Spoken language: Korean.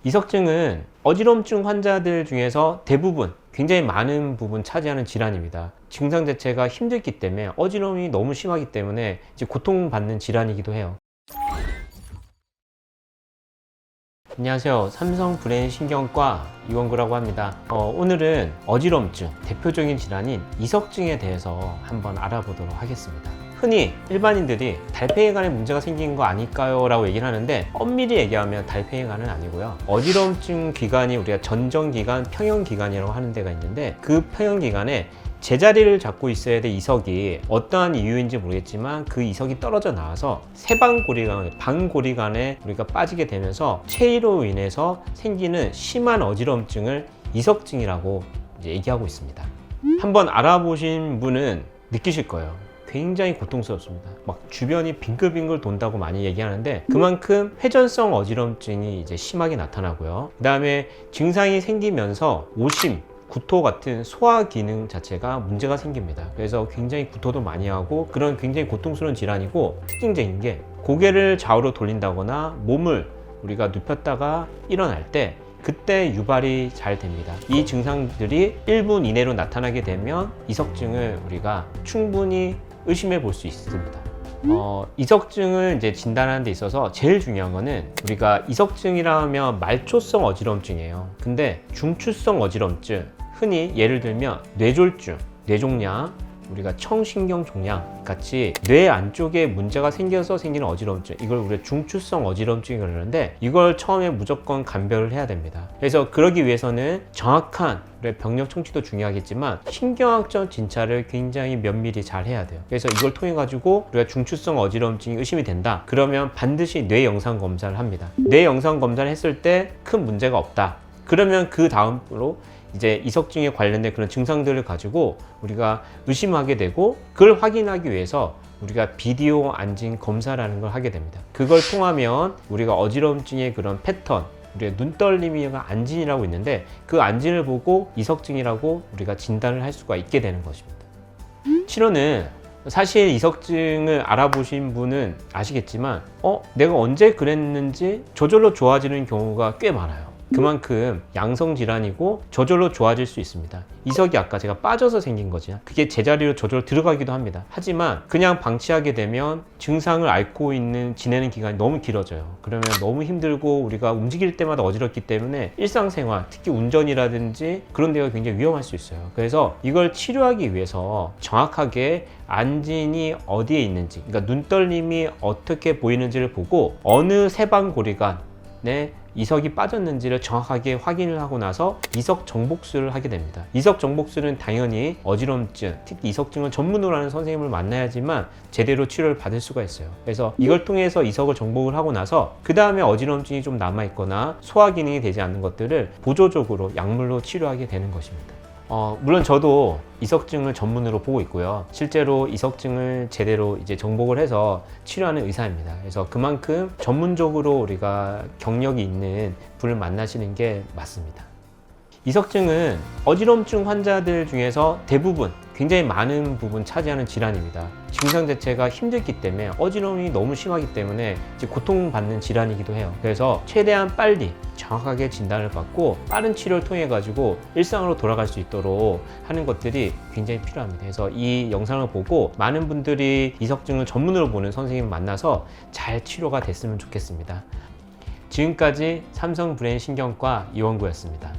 이석증은 어지럼증 환자들 중에서 대부분 굉장히 많은 부분 차지하는 질환입니다. 증상 자체가 힘들기 때문에 어지러움이 너무 심하기 때문에 이제 고통받는 질환이기도 해요. 안녕하세요. 삼성 브레인 신경과 이원구라고 합니다. 오늘은 어지럼증 대표적인 질환인 이석증에 대해서 한번 알아보도록 하겠습니다. 흔히 일반인들이 달팽이관에 문제가 생긴 거 아닐까요? 라고 얘기를 하는데 엄밀히 얘기하면 달팽이관은 아니고요. 어지럼증 기관이 우리가 전정기관, 평형기관이라고 하는 데가 있는데 그 평형기관에 제자리를 잡고 있어야 될 이석이 어떠한 이유인지 모르겠지만 그 이석이 떨어져 나와서 세방고리관, 방고리관에 우리가 빠지게 되면서 체위로 인해서 생기는 심한 어지럼증을 이석증이라고 얘기하고 있습니다. 한번 알아보신 분은 느끼실 거예요. 굉장히 고통스럽습니다. 막 주변이 빙글빙글 돈다고 많이 얘기하는데 그만큼 회전성 어지럼증이 이제 심하게 나타나고요. 그 다음에 증상이 생기면서 오심, 구토 같은 소화 기능 자체가 문제가 생깁니다. 그래서 굉장히 구토도 많이 하고 그런 굉장히 고통스러운 질환이고, 특징적인 게 고개를 좌우로 돌린다거나 몸을 우리가 눕혔다가 일어날 때 그때 유발이 잘 됩니다. 이 증상들이 1분 이내로 나타나게 되면 이석증을 우리가 충분히 의심해 볼 수 있습니다. 이석증을 이제 진단하는 데 있어서 제일 중요한 거는 우리가 이석증이라면 말초성 어지럼증이에요. 근데 중추성 어지럼증, 흔히 예를 들면 뇌졸중, 뇌종양, 우리가 청신경종양 같이 뇌 안쪽에 문제가 생겨서 생기는 어지럼증, 이걸 우리가 중추성 어지럼증이라고 그러는데 이걸 처음에 무조건 감별을 해야 됩니다. 그래서 그러기 위해서는 정확한 병력 청취도 중요하겠지만 신경학적 진찰을 굉장히 면밀히 잘 해야 돼요. 그래서 이걸 통해 가지고 우리가 중추성 어지럼증이 의심이 된다 그러면 반드시 뇌 영상 검사를 합니다. 뇌 영상 검사를 했을 때 큰 문제가 없다 그러면 그 다음으로 이제 이석증에 관련된 그런 증상들을 가지고 우리가 의심하게 되고, 그걸 확인하기 위해서 우리가 비디오 안진 검사라는 걸 하게 됩니다. 그걸 통하면 우리가 어지럼증의 그런 패턴, 우리가 눈떨림이가 안진이라고 있는데 그 안진을 보고 이석증이라고 우리가 진단을 할 수가 있게 되는 것입니다. 치료는 사실 이석증을 알아보신 분은 아시겠지만 내가 언제 그랬는지 저절로 좋아지는 경우가 꽤 많아요. 그만큼 양성질환이고 저절로 좋아질 수 있습니다. 이석이 아까 제가 빠져서 생긴 거죠. 그게 제자리로 저절로 들어가기도 합니다. 하지만 그냥 방치하게 되면 증상을 앓고 지내는 기간이 너무 길어져요. 그러면 너무 힘들고 우리가 움직일 때마다 어지럽기 때문에 일상생활, 특히 운전이라든지 그런 데가 굉장히 위험할 수 있어요. 그래서 이걸 치료하기 위해서 정확하게 안진이 어디에 있는지, 그러니까 눈떨림이 어떻게 보이는지를 보고 어느 세방고리관에 이석이 빠졌는지를 정확하게 확인을 하고 나서 이석 정복술을 하게 됩니다. 이석 정복술은 당연히 어지럼증, 특히 이석증을 전문으로 하는 선생님을 만나야지만 제대로 치료를 받을 수가 있어요. 그래서 이걸 통해서 이석을 정복을 하고 나서 그 다음에 어지럼증이 좀 남아있거나 소화 기능이 되지 않는 것들을 보조적으로 약물로 치료하게 되는 것입니다. 물론 저도 이석증을 전문으로 보고 있고요. 실제로 이석증을 제대로 이제 정복을 해서 치료하는 의사입니다. 그래서 그만큼 전문적으로 우리가 경력이 있는 분을 만나시는 게 맞습니다. 이석증은 어지럼증 환자들 중에서 대부분 굉장히 많은 부분 차지하는 질환입니다. 증상 자체가 힘들기 때문에 어지러움이 너무 심하기 때문에 이제 고통받는 질환이기도 해요. 그래서 최대한 빨리 정확하게 진단을 받고 빠른 치료를 통해 가지고 일상으로 돌아갈 수 있도록 하는 것들이 굉장히 필요합니다. 그래서 이 영상을 보고 많은 분들이 이석증을 전문으로 보는 선생님을 만나서 잘 치료가 됐으면 좋겠습니다. 지금까지 삼성 브레인 신경과 이원구였습니다.